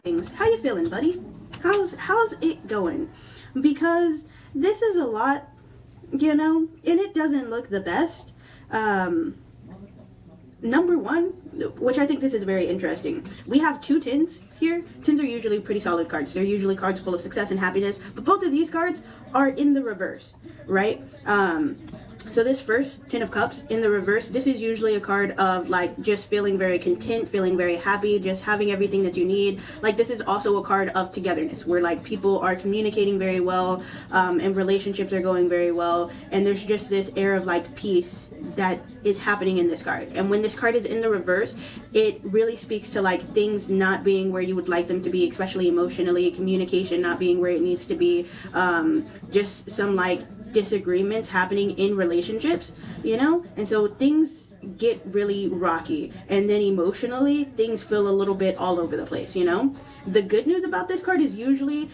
How you feeling, buddy? How's it going? Because this is a lot, and it doesn't look the best. Number one, which I think this is very interesting, we have two tins here. Tins are usually pretty solid cards. They're usually cards full of success and happiness, but both of these cards are in the reverse, right? So this first Ten of Cups in the reverse, this is usually a card of like just feeling very content, feeling very happy, just having everything that you need. Like this is also a card of togetherness, where like people are communicating very well, and relationships are going very well, and there's just this air of like peace that is happening in this card. And when this card is in the reverse, it really speaks to like things not being where you would like them to be, especially emotionally, communication not being where it needs to be, just some like disagreements happening in relationships, and so things get really rocky, and then emotionally things feel a little bit all over the place. The good news about this card is usually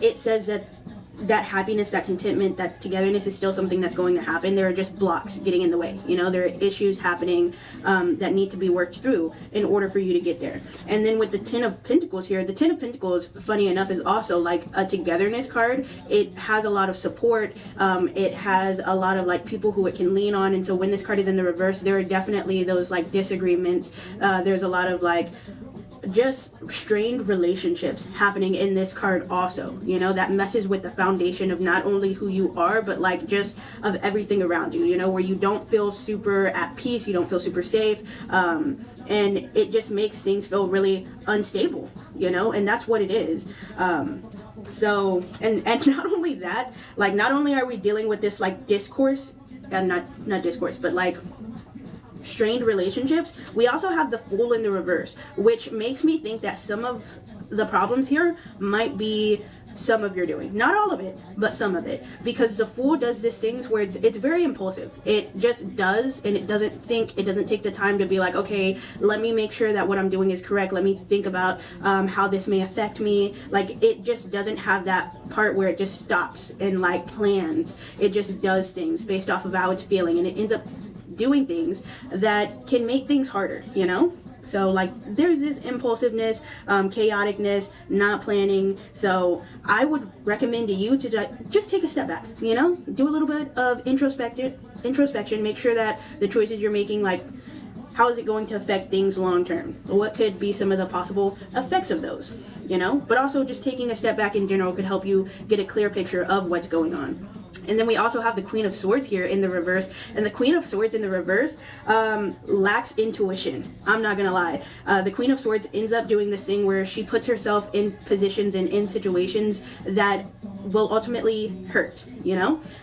it says that happiness, that contentment, that togetherness is still something that's going to happen. There are just blocks getting in the way. There are issues happening that need to be worked through in order for you to get there. And then with the Ten of Pentacles here, the Ten of Pentacles, funny enough, is also like a togetherness card. It has a lot of support. It has a lot of like people who it can lean on. And so when this card is in the reverse, there are definitely those like disagreements. There's a lot of like just strained relationships happening in this card also, that messes with the foundation of not only who you are, but like just of everything around you, where you don't feel super at peace, you don't feel super safe, and it just makes things feel really unstable, and that's what it is. So and not only that, like not only are we dealing with this like discourse, and not discourse, but like strained relationships, we also have the Fool in the reverse, which makes me think that some of the problems here might be some of your doing. Not all of it, but some of it. Because the Fool does this things where it's very impulsive. It just does, and it doesn't take the time to be like, okay, let me make sure that what I'm doing is correct. Let me think about how this may affect me. Like, it just doesn't have that part where it just stops and like plans. It just does things based off of how it's feeling, and it ends up doing things that can make things harder, So like there's this impulsiveness, chaoticness, not planning. So I would recommend to you to just take a step back, do a little bit of introspection, make sure that the choices you're making, like how is it going to affect things long term? What could be some of the possible effects of those, But also just taking a step back in general could help you get a clear picture of what's going on. And then we also have the Queen of Swords here in the reverse. And the Queen of Swords in the reverse lacks intuition. I'm not going to lie. The Queen of Swords ends up doing this thing where she puts herself in positions and in situations that will ultimately hurt,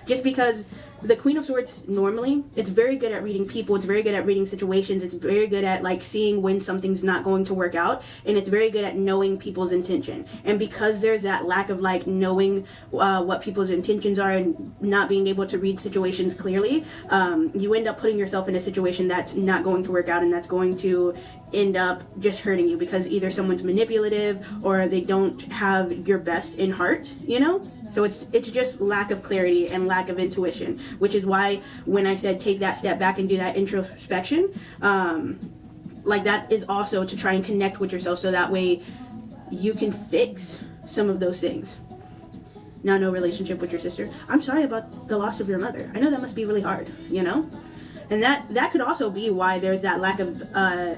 Just because the Queen of Swords normally, it's very good at reading people, it's very good at reading situations, it's very good at like seeing when something's not going to work out, and it's very good at knowing people's intention. And because there's that lack of like knowing what people's intentions are and not being able to read situations clearly, you end up putting yourself in a situation that's not going to work out, and that's going to end up just hurting you because either someone's manipulative or they don't have your best in heart, So it's just lack of clarity and lack of intuition, which is why when I said take that step back and do that introspection, like that is also to try and connect with yourself so that way you can fix some of those things. Now, no relationship with your sister. I'm sorry about the loss of your mother. I know that must be really hard, And that could also be why there's that lack of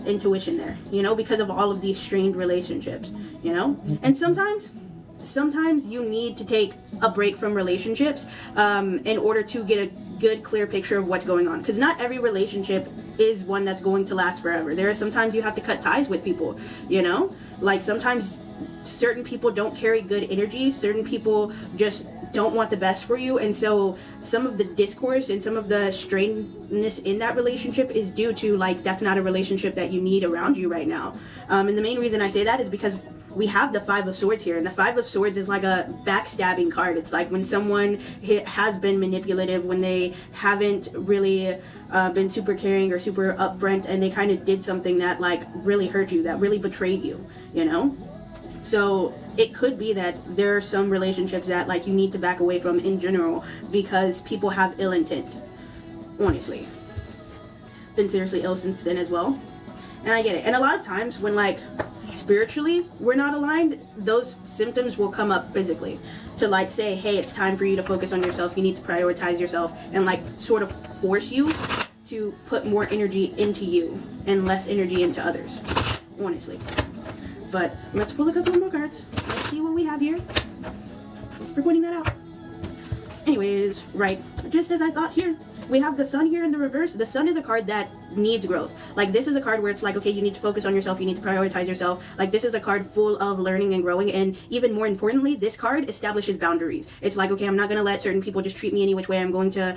intuition there, because of all of these strained relationships, And sometimes you need to take a break from relationships in order to get a good, clear picture of what's going on. Because not every relationship is one that's going to last forever. There are sometimes you have to cut ties with people, Like sometimes certain people don't carry good energy. Certain people just don't want the best for you, and so some of the discourse and some of the strainedness in that relationship is due to like that's not a relationship that you need around you right now. And the main reason I say that is because we have the Five of Swords here, and the Five of Swords is like a backstabbing card. It's like when someone has been manipulative, when they haven't really been super caring or super upfront, and they kind of did something that like really hurt you, that really betrayed you, So it could be that there are some relationships that like you need to back away from in general because people have ill intent. Honestly, been seriously ill since then as well, and I get it. And a lot of times when like spiritually we're not aligned, those symptoms will come up physically to like say, hey, it's time for you to focus on yourself, you need to prioritize yourself, and like sort of force you to put more energy into you and less energy into others, honestly. But let's pull a couple more cards. Let's see what we have here. We're pointing that out. Anyways, right, just as I thought here, we have the Sun here in the reverse. The Sun is a card that needs growth. Like, this is a card where it's like, okay, you need to focus on yourself, you need to prioritize yourself. Like, this is a card full of learning and growing, and even more importantly, this card establishes boundaries. It's like, okay, I'm not gonna let certain people just treat me any which way. I'm going to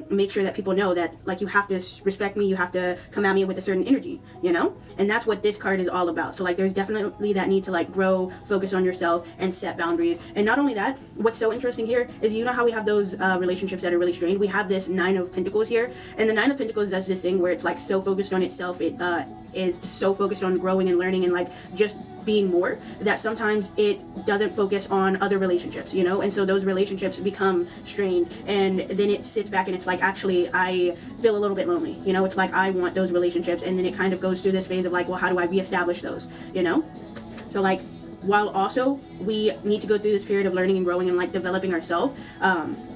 make sure that people know that, like, you have to respect me, you have to come at me with a certain energy, you know? And that's what this card is all about. So, like, there's definitely that need to, like, grow, focus on yourself, and set boundaries. And not only that, what's so interesting here is, you know how we have those relationships that are really strained? We have this Nine of Pentacles here, and the Nine of Pentacles does this thing where it's like so focused on itself, it is so focused on growing and learning and like just being more, that sometimes it doesn't focus on other relationships, you know? And so those relationships become strained, and then it sits back and it's like, actually, I feel a little bit lonely, you know? It's like, I want those relationships, and then it kind of goes through this phase of like, well, how do I reestablish those, you know? So like, while also we need to go through this period of learning and growing and like developing ourselves,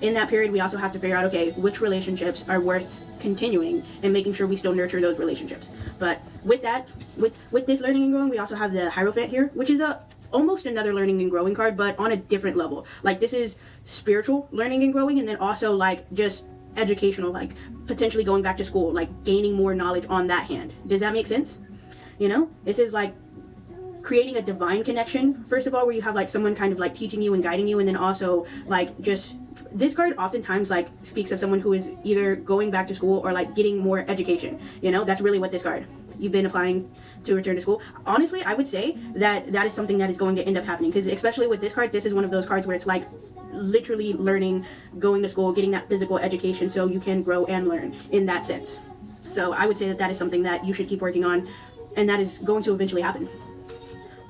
in that period we also have to figure out, okay, which relationships are worth continuing and making sure we still nurture those relationships. But with that, with this learning and growing, we also have the Hierophant here, which is almost another learning and growing card, but on a different level. Like, this is spiritual learning and growing, and then also like just educational, like potentially going back to school, like gaining more knowledge on that hand. Does that make sense? You know, this is like creating a divine connection, first of all, where you have like someone kind of like teaching you and guiding you, and then also like just, this card oftentimes like speaks of someone who is either going back to school or like getting more education, you know? That's really what this card, you've been applying to return to school. Honestly, I would say that that is something that is going to end up happening, because especially with this card, this is one of those cards where it's like literally learning, going to school, getting that physical education so you can grow and learn in that sense. So I would say that that is something that you should keep working on, and that is going to eventually happen.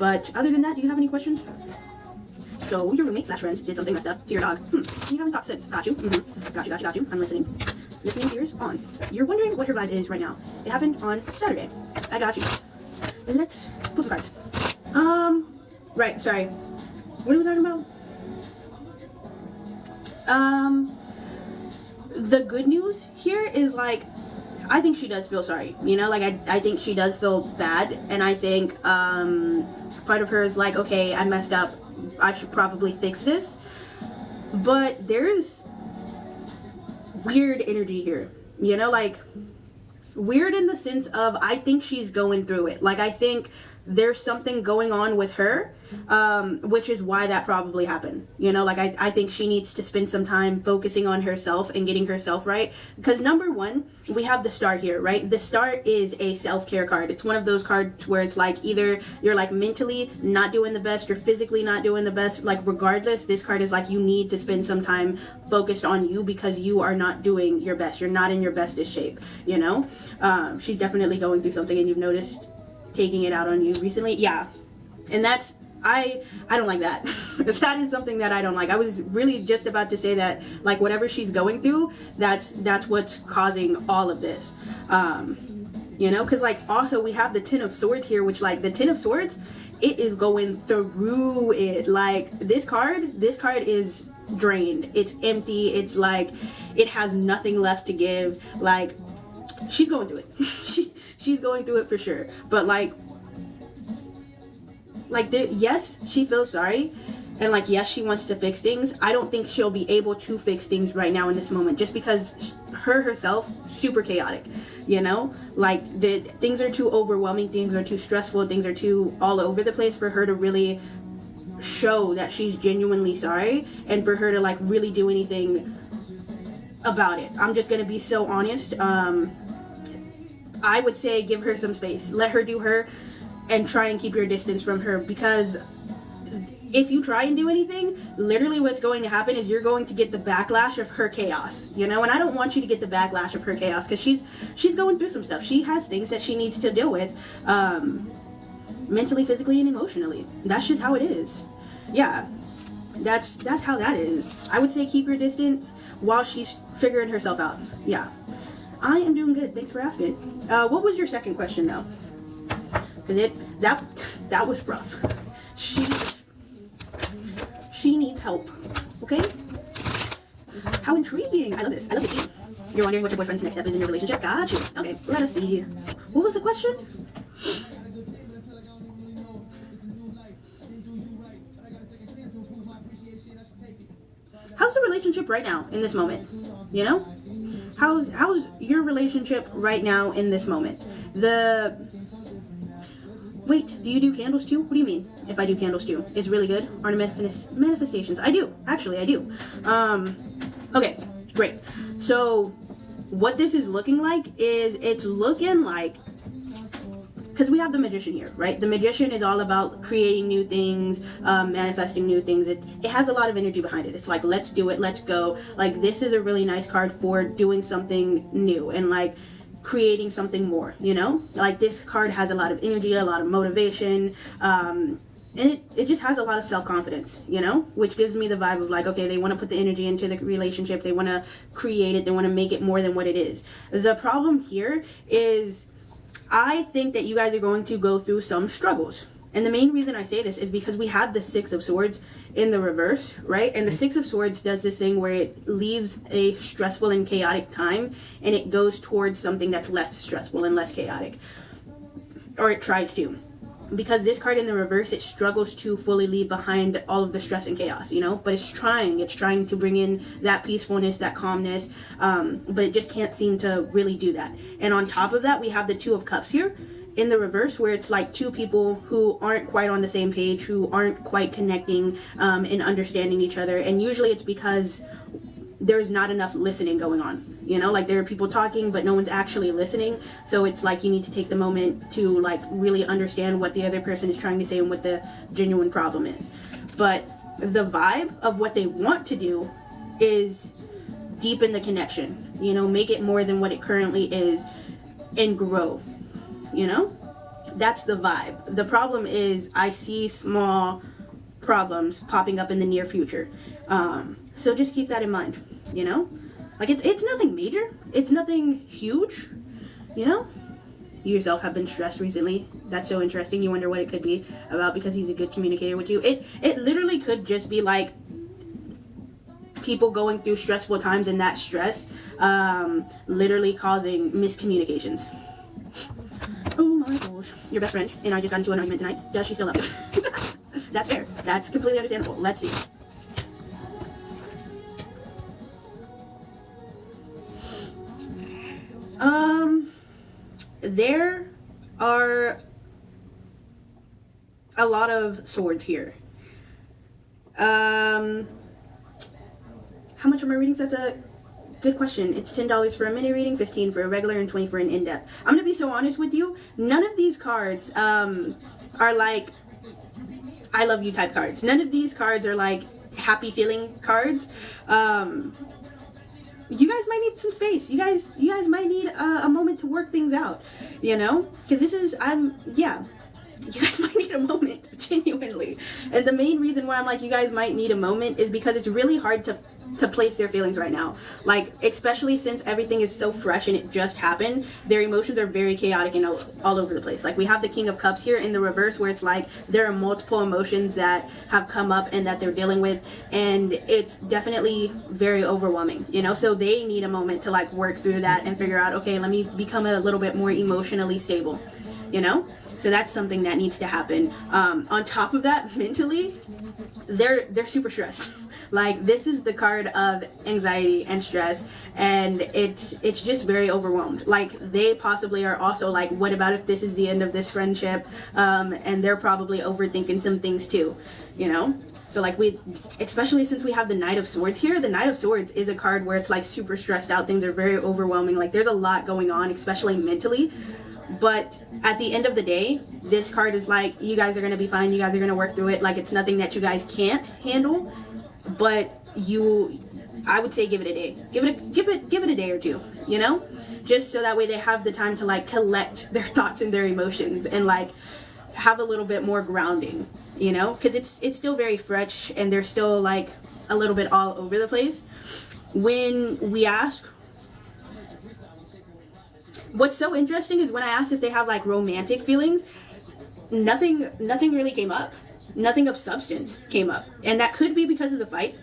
But other than that, do you have any questions? So your roommate / friends did something messed up to your dog. You haven't talked since. Got you. Got you. I'm listening. Listening ears on. You're wondering what her vibe is right now. It happened on Saturday. I got you. Let's pull some cards. Right, sorry. What are we talking about? The good news here is like, I think she does feel sorry, you know? Like, I think she does feel bad, and I think, part of her is like, okay, I messed up, I should probably fix this. But there's weird energy here, you know? Like, weird in the sense of, I think she's going through it. Like, I think there's something going on with her, which is why that probably happened. You know, like, I think she needs to spend some time focusing on herself and getting herself right. Because number one, we have the Star here, right? The Star is a self-care card. It's one of those cards where it's like, either you're like mentally not doing the best, you're physically not doing the best. Like, regardless, this card is like, you need to spend some time focused on you, because you are not doing your best. You're not in your bestest shape, you know? She's definitely going through something, and you've noticed taking it out on you recently. Yeah, and that's, I don't like that. That is something that I don't like. I was really just about to say that, like, whatever she's going through, that's what's causing all of this. You know, because like, also we have the Ten of Swords here, which, like, the Ten of Swords, it is going through it. Like, this card is drained, it's empty, it's like it has nothing left to give. Like, she's going through it. She's going through it for sure. But like yes, she feels sorry, and like, yes, she wants to fix things. I don't think she'll be able to fix things right now in this moment, just because herself super chaotic, you know? Like, the things are too overwhelming, things are too stressful, things are too all over the place for her to really show that she's genuinely sorry, and for her to like really do anything about it. I'm just gonna be so honest. I would say give her some space. Let her do her, and try and keep your distance from her, because if you try and do anything, literally what's going to happen is you're going to get the backlash of her chaos, you know? And I don't want you to get the backlash of her chaos, because she's going through some stuff. She has things that she needs to deal with, mentally, physically, and emotionally. That's just how it is. Yeah, that's how that is. I would say keep your distance while she's figuring herself out. Yeah. I am doing good. Thanks for asking. What was your second question, though? because that was rough. She needs help. Okay. How intriguing! I love this. I love it. You're wondering what your boyfriend's next step is in your relationship? Got you. Okay, let us see. What was the question? How's the relationship right now in this moment? You know? How's your relationship right now in this moment? Wait, do you do candles too? What do you mean? If I do candles too, it's really good. Art of manifestations. I do. Actually, I do. Okay, great. So, what this is looking like is it's looking like, because we have the magician here, right? The magician is all about creating new things, manifesting new things. It has a lot of energy behind it. It's like, let's do it, let's go. Like, this is a really nice card for doing something new and like creating something more, you know? Like, this card has a lot of energy, a lot of motivation, and it just has a lot of self-confidence, you know? Which gives me the vibe of like, okay, they want to put the energy into the relationship, they want to create it, they want to make it more than what it is. The problem here is I think that you guys are going to go through some struggles. And the main reason I say this is because we have the Six of Swords in the reverse, right? And the Six of Swords does this thing where it leaves a stressful and chaotic time and it goes towards something that's less stressful and less chaotic. Or it tries to. Because this card in the reverse, it struggles to fully leave behind all of the stress and chaos, you know? But it's trying to bring in that peacefulness, that calmness, but it just can't seem to really do that. And on top of that, we have the Two of Cups here in the reverse, where it's like two people who aren't quite on the same page, who aren't quite connecting and understanding each other. And usually it's because there's not enough listening going on. You know, like there are people talking, but no one's actually listening. So it's like you need to take the moment to like really understand what the other person is trying to say and what the genuine problem is. But the vibe of what they want to do is deepen the connection, you know, make it more than what it currently is and grow, you know? That's the vibe. The problem is I see small problems popping up in the near future. So just keep that in mind, you know? Like, it's nothing major. It's nothing huge, you know? You yourself have been stressed recently. That's so interesting. You wonder what it could be about because he's a good communicator with you. It literally could just be, like, people going through stressful times and that stress literally causing miscommunications. Oh my gosh. Your best friend and I just got into an argument tonight. Does she still love you? That's fair. That's completely understandable. Let's see. There are a lot of swords here. How much are my readings? That's a good question. It's $10 for a mini reading, $15 for a regular, and $20 for an in-depth. I'm gonna be so honest with you. None of these cards are like I love you type cards. None of these cards are like happy feeling cards. You guys might need some space. You guys might need a moment to work things out, you know? Because this is, you guys might need a moment, genuinely. And the main reason why I'm like, you guys might need a moment is because it's really hard to place their feelings right now. Like, especially since everything is so fresh and it just happened, their emotions are very chaotic and all over the place. Like, we have the King of Cups here in the reverse, where it's like there are multiple emotions that have come up and that they're dealing with, and it's definitely very overwhelming, you know? So they need a moment to like work through that and figure out, okay, let me become a little bit more emotionally stable, you know? So that's something that needs to happen. On top of that, mentally, they're super stressed. Like, this is the card of anxiety and stress, and it's just very overwhelmed. Like, they possibly are also like, what about if this is the end of this friendship? And they're probably overthinking some things too, you know? So like, especially since we have the Knight of Swords here, the Knight of Swords is a card where it's like super stressed out, things are very overwhelming, like there's a lot going on, especially mentally. But at the end of the day, this card is like, you guys are going to be fine, you guys are going to work through it. Like, it's nothing that you guys can't handle, but I would say give it a day. Give it a day or two, you know? Just so that way they have the time to like collect their thoughts and their emotions and like have a little bit more grounding, you know? Because it's still very fresh and they're still like a little bit all over the place. When we ask, what's so interesting is when I asked if they have like romantic feelings, nothing really came up. Nothing of substance came up, and that could be because of the fight.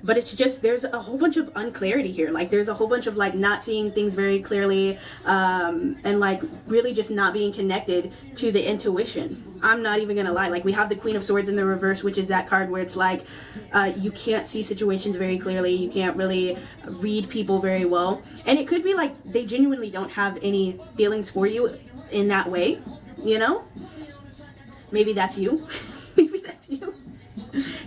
But it's just, there's a whole bunch of unclarity here. Like, there's a whole bunch of, like, not seeing things very clearly, and, like, really just not being connected to the intuition. I'm not even gonna lie. Like, we have the Queen of Swords in the reverse, which is that card where it's like, you can't see situations very clearly. You can't really read people very well. And it could be like they genuinely don't have any feelings for you in that way, you know? Maybe that's you. Maybe that's you.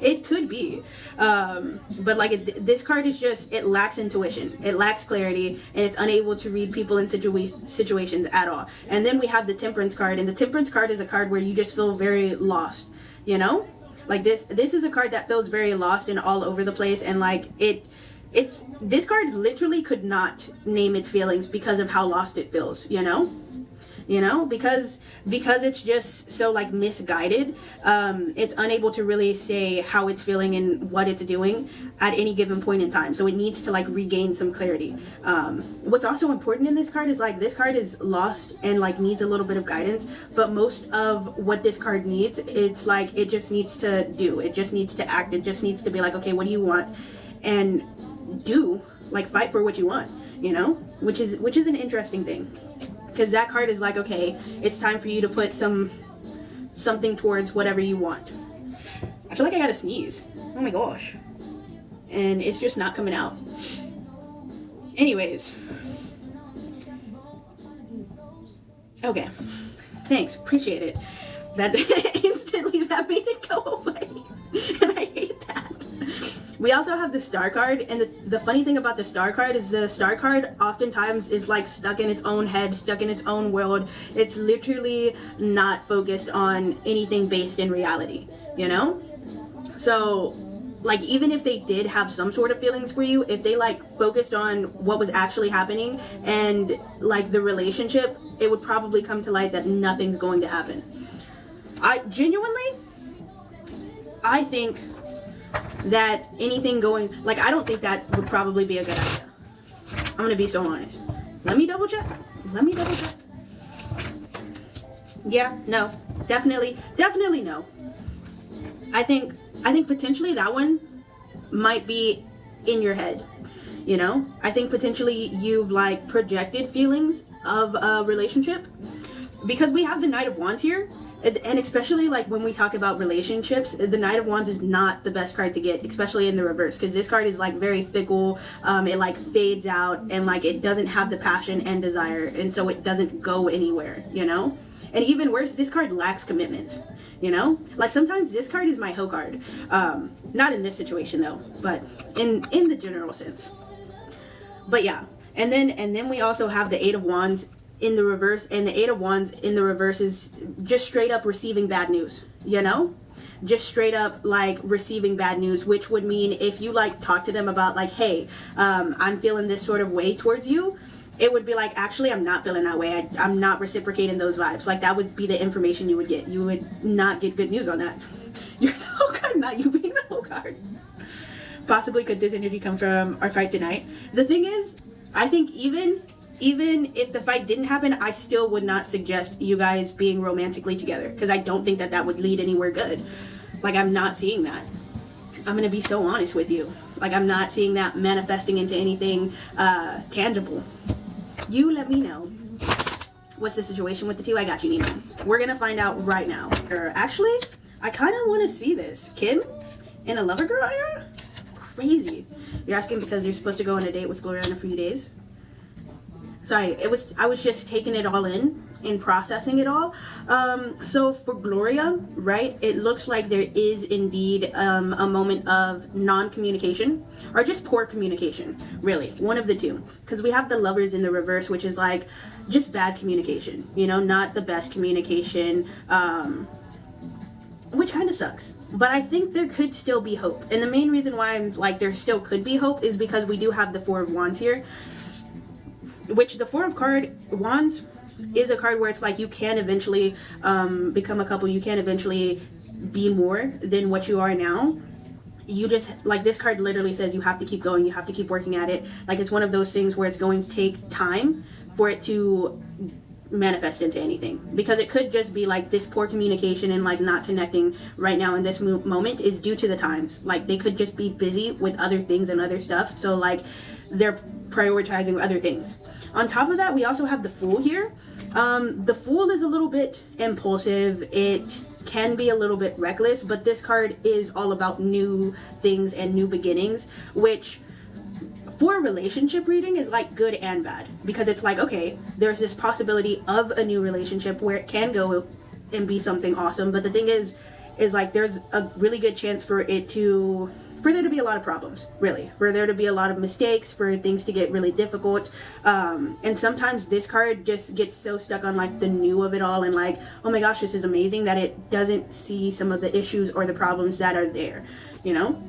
It could be. But like this card is just, it lacks intuition, it lacks clarity, and it's unable to read people in situations at all. And then we have the Temperance card, and the Temperance card is a card where you just feel very lost, you know? Like this is a card that feels very lost and all over the place, and like it's this card literally could not name its feelings because of how lost it feels, you know? Because it's just so like misguided. It's unable to really say how it's feeling and what it's doing at any given point in time, so it needs to like regain some clarity. What's also important in this card is like this card is lost and like needs a little bit of guidance, but most of what this card needs, it's like it just needs to do, it just needs to act, it just needs to be like, okay, what do you want, and do, like, fight for what you want, you know, which is an interesting thing. Because that card is like, okay, it's time for you to put something towards whatever you want. I feel like I gotta sneeze. Oh my gosh. And it's just not coming out. Anyways. Okay. Thanks. Appreciate it. That instantly that made it go away. And I hate that. We also have the Star card, and the funny thing about the Star card is the Star card oftentimes is like stuck in its own head, stuck in its own world. It's literally not focused on anything based in reality, you know? So, like, even if they did have some sort of feelings for you, if they like focused on what was actually happening and like the relationship, it would probably come to light that nothing's going to happen. I think that anything going, like, I don't think that would probably be a good idea. I'm gonna be so honest. Let me double check. Yeah, no, definitely no. I think potentially that one might be in your head, you know? I think potentially you've like projected feelings of a relationship, because we have the Knight of Wands here. And especially like when we talk about relationships, the Knight of Wands is not the best card to get, especially in the reverse, because this card is like very fickle. It like fades out, and like it doesn't have the passion and desire, and so it doesn't go anywhere, you know? And even worse, this card lacks commitment, you know? Like sometimes this card is my hoe card. Not in this situation though, but in the general sense. But yeah, and then we also have the Eight of Wands in the reverse, and the Eight of Wands in the reverse is just straight up receiving bad news, you know? Just straight up like receiving bad news, which would mean if you like talk to them about like, hey, I'm feeling this sort of way towards you, it would be like, actually, I'm not feeling that way. I'm not reciprocating those vibes. Like, that would be the information you would get. You would not get good news on that. You're the whole card, not you being the whole card. Possibly could this energy come from our fight tonight? The thing is, I think even if the fight didn't happen, I still would not suggest you guys being romantically together, because I don't think that would lead anywhere good. Like, I'm not seeing that. I'm gonna be so honest with you. Like, I'm not seeing that manifesting into anything tangible. You let me know. What's the situation with the two? I got you, Nina. We're gonna find out right now. Or actually, I kind of want to see this. Kim in a lover girl era? Crazy. You're asking because you're supposed to go on a date with Gloria in a few days? Sorry, I was just taking it all in and processing it all. So for Gloria, right, it looks like there is indeed a moment of non-communication, or just poor communication, really, one of the two. Because we have the Lovers in the reverse, which is like just bad communication, you know, not the best communication, which kind of sucks. But I think there could still be hope. And the main reason why I'm like there still could be hope is because we do have the Four of Wands here. Which the Four of Wands is a card where it's like you can eventually become a couple. You can eventually be more than what you are now. You just, like, this card literally says you have to keep going. You have to keep working at it. Like, it's one of those things where it's going to take time for it to manifest into anything, because it could just be like this poor communication and like not connecting right now in this moment is due to the times. Like they could just be busy with other things and other stuff, so like they're prioritizing other things. On top of that, we also have the Fool here. The Fool is a little bit impulsive. It can be a little bit reckless, but this card is all about new things and new beginnings, which for a relationship reading is like good and bad, because it's like, okay, there's this possibility of a new relationship where it can go and be something awesome, but the thing is like there's a really good chance for there to be a lot of problems, really, for there to be a lot of mistakes, for things to get really difficult, and sometimes this card just gets so stuck on like the new of it all and like, oh my gosh, this is amazing, that it doesn't see some of the issues or the problems that are there, you know.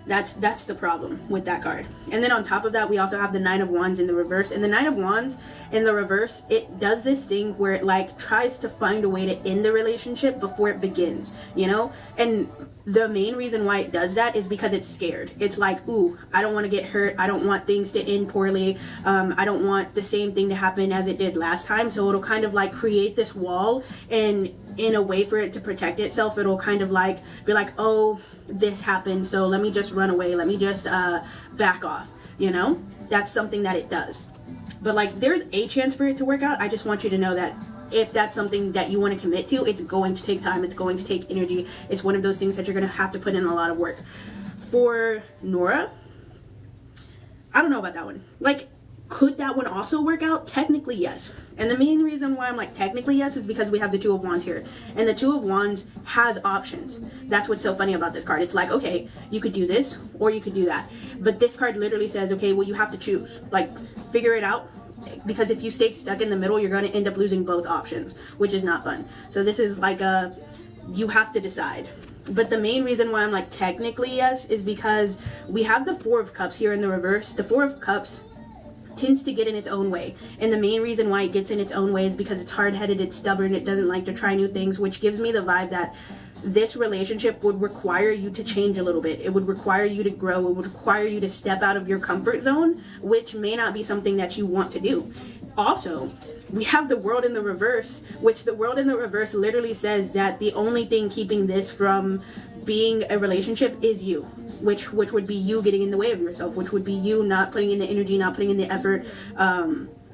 That's the problem with that card. And then on top of that, we also have the Nine of Wands in the reverse. And the Nine of Wands in the reverse, it does this thing where it like tries to find a way to end the relationship before it begins, you know? And the main reason why it does that is because it's scared. It's like, ooh, I don't want to get hurt. I don't want things to end poorly. I don't want the same thing to happen as it did last time. So it'll kind of like create this wall, and in a way for it to protect itself, it'll kind of like be like, oh, this happened, so let me just run away. Let me just back off, you know? That's something that it does. But like there's a chance for it to work out. I just want you to know that if that's something that you want to commit to, it's going to take time, it's going to take energy. It's one of those things that you're going to have to put in a lot of work. For Nora, I don't know about that one. Like, could that one also work out? Technically, yes. And the main reason why I'm like technically yes is because we have the Two of Wands here. And the Two of Wands has options. That's what's so funny about this card. It's like, okay, you could do this or you could do that. But this card literally says, okay, well, you have to choose. Like, figure it out. Because if you stay stuck in the middle, you're going to end up losing both options, which is not fun. So this is like you have to decide. But the main reason why I'm like technically yes is because we have the Four of Cups here in the reverse. The Four of Cups tends to get in its own way, and the main reason why it gets in its own way is because it's hard-headed, it's stubborn, it doesn't like to try new things, which gives me the vibe that this relationship would require you to change a little bit. It would require you to grow. It would require you to step out of your comfort zone, which may not be something that you want to do. Also, we have the World in the reverse, which the World in the reverse literally says that the only thing keeping this from being a relationship is you, which would be you getting in the way of yourself, which would be you not putting in the energy, not putting in the effort,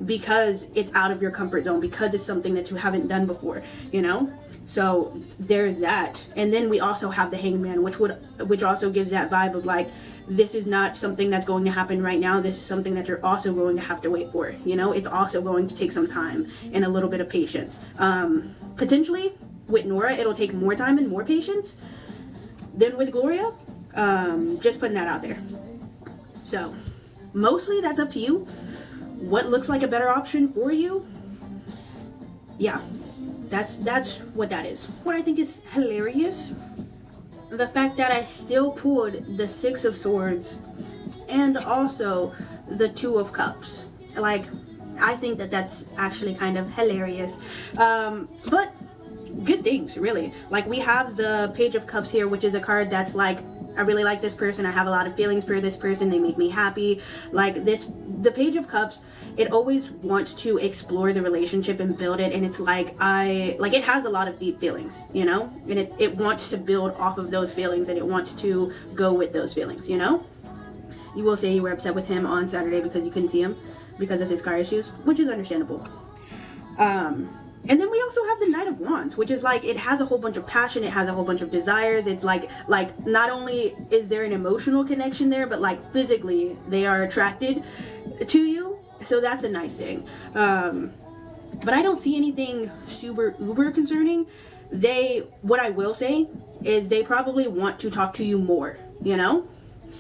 because it's out of your comfort zone, because it's something that you haven't done before, you know? So there's that. And then we also have the Hangman, which also gives that vibe of like, this is not something that's going to happen right now. This is something that you're also going to have to wait for, you know? It's also going to take some time and a little bit of patience. Potentially with Nora, it'll take more time and more patience than with Gloria. Just putting that out there. So mostly that's up to you. What looks like a better option for you? Yeah, that's what that is. What I think is hilarious, the fact that I still pulled the Six of Swords and also the Two of Cups. Like, I think that that's actually kind of hilarious. But good things, really. Like, we have the Page of Cups here, which is a card that's like, I really like this person, I have a lot of feelings for this person, they make me happy. Like this, the Page of Cups, it always wants to explore the relationship and build it, and it's like, it has a lot of deep feelings, you know? And it wants to build off of those feelings, and it wants to go with those feelings, you know? You will say you were upset with him on Saturday because you couldn't see him because of his car issues, which is understandable. And then we also have the Knight of Wands, which is like, it has a whole bunch of passion, it has a whole bunch of desires. It's like not only is there an emotional connection there, but like physically they are attracted to you. So that's a nice thing. But I don't see anything super uber concerning. What I will say is they probably want to talk to you more, you know?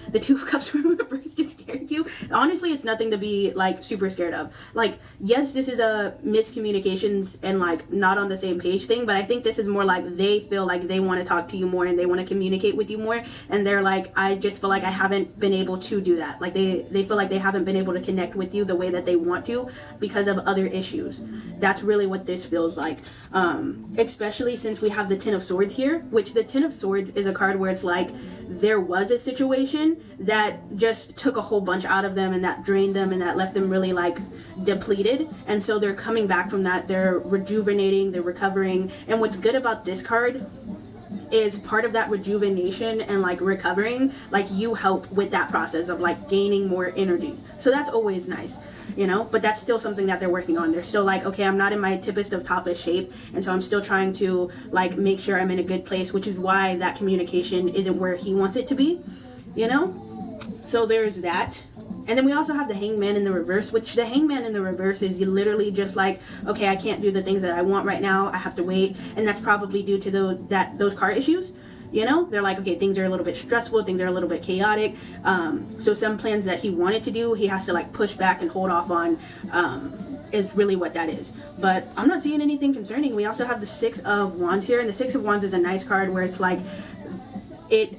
The Two of Cups from reverse to scare you. Honestly, it's nothing to be like super scared of. Like, yes, this is a miscommunications and like not on the same page thing, but I think this is more like they feel like they want to talk to you more and they want to communicate with you more, and they're like, I just feel like I haven't been able to do that. Like they feel like they haven't been able to connect with you the way that they want to because of other issues. That's really what this feels like. Especially since we have the Ten of Swords here, which the Ten of Swords is a card where it's like there was a situation that just took a whole bunch out of them and that drained them and that left them really like depleted. And so they're coming back from that, they're rejuvenating, they're recovering. And what's good about this card is part of that rejuvenation and like recovering, like you help with that process of like gaining more energy. So that's always nice, you know, but that's still something that they're working on. They're still like, okay, I'm not in my tippest of toppest shape, and so I'm still trying to like make sure I'm in a good place, which is why that communication isn't where he wants it to be, you know. So there's that. And then we also have the Hangman in the reverse, which the Hangman in the reverse is literally just like, okay, I can't do the things that I want right now. I have to wait. And that's probably due to those car issues. You know, they're like, okay, things are a little bit stressful. Things are a little bit chaotic. So some plans that he wanted to do, he has to like push back and hold off on, is really what that is. But I'm not seeing anything concerning. We also have the Six of Wands here. And the Six of Wands is a nice card where it's like, it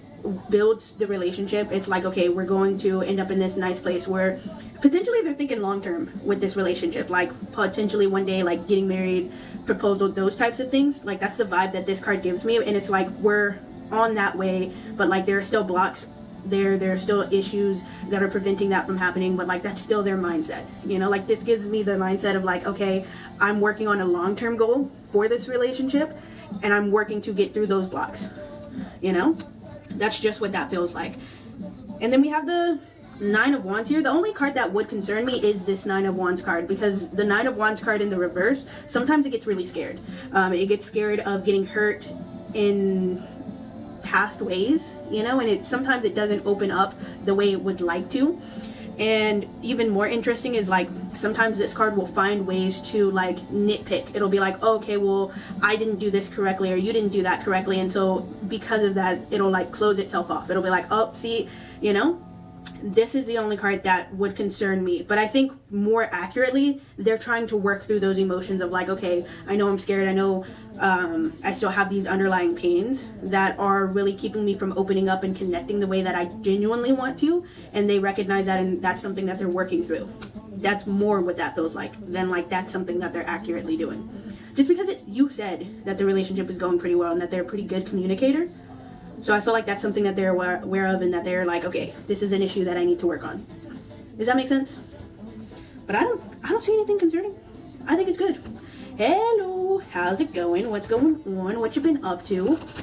builds the relationship. It's like, okay, we're going to end up in this nice place where potentially they're thinking long term with this relationship, like potentially one day like getting married, proposal, those types of things. Like that's the vibe that this card gives me. And it's like we're on that way, but like there are still blocks there are still issues that are preventing that from happening, but like that's still their mindset, you know. Like this gives me the mindset of like, okay, I'm working on a long-term goal for this relationship and I'm working to get through those blocks, you know. That's just what that feels like. And then we have the Nine of Wands here. The only card that would concern me is this Nine of Wands card, because the Nine of Wands card in the reverse, sometimes it gets really scared. It gets scared of getting hurt in past ways, you know, and sometimes it doesn't open up the way it would like to. And even more interesting is like sometimes this card will find ways to like nitpick. It'll be like, oh, okay, well, I didn't do this correctly or you didn't do that correctly, and so because of that it'll like close itself off. It'll be like, oh, see, you know. This is the only card that would concern me. But I think more accurately, they're trying to work through those emotions of like, okay, I know I'm scared. I know I still have these underlying pains that are really keeping me from opening up and connecting the way that I genuinely want to. And they recognize that, and that's something that they're working through. That's more what that feels like than like that's something that they're accurately doing. Just because you said that the relationship is going pretty well and that they're a pretty good communicator. So I feel like that's something that they're aware of, and that they're like, okay, this is an issue that I need to work on. Does that make sense? But I don't see anything concerning. I think it's good. Hello, how's it going? What's going on? What you been up to?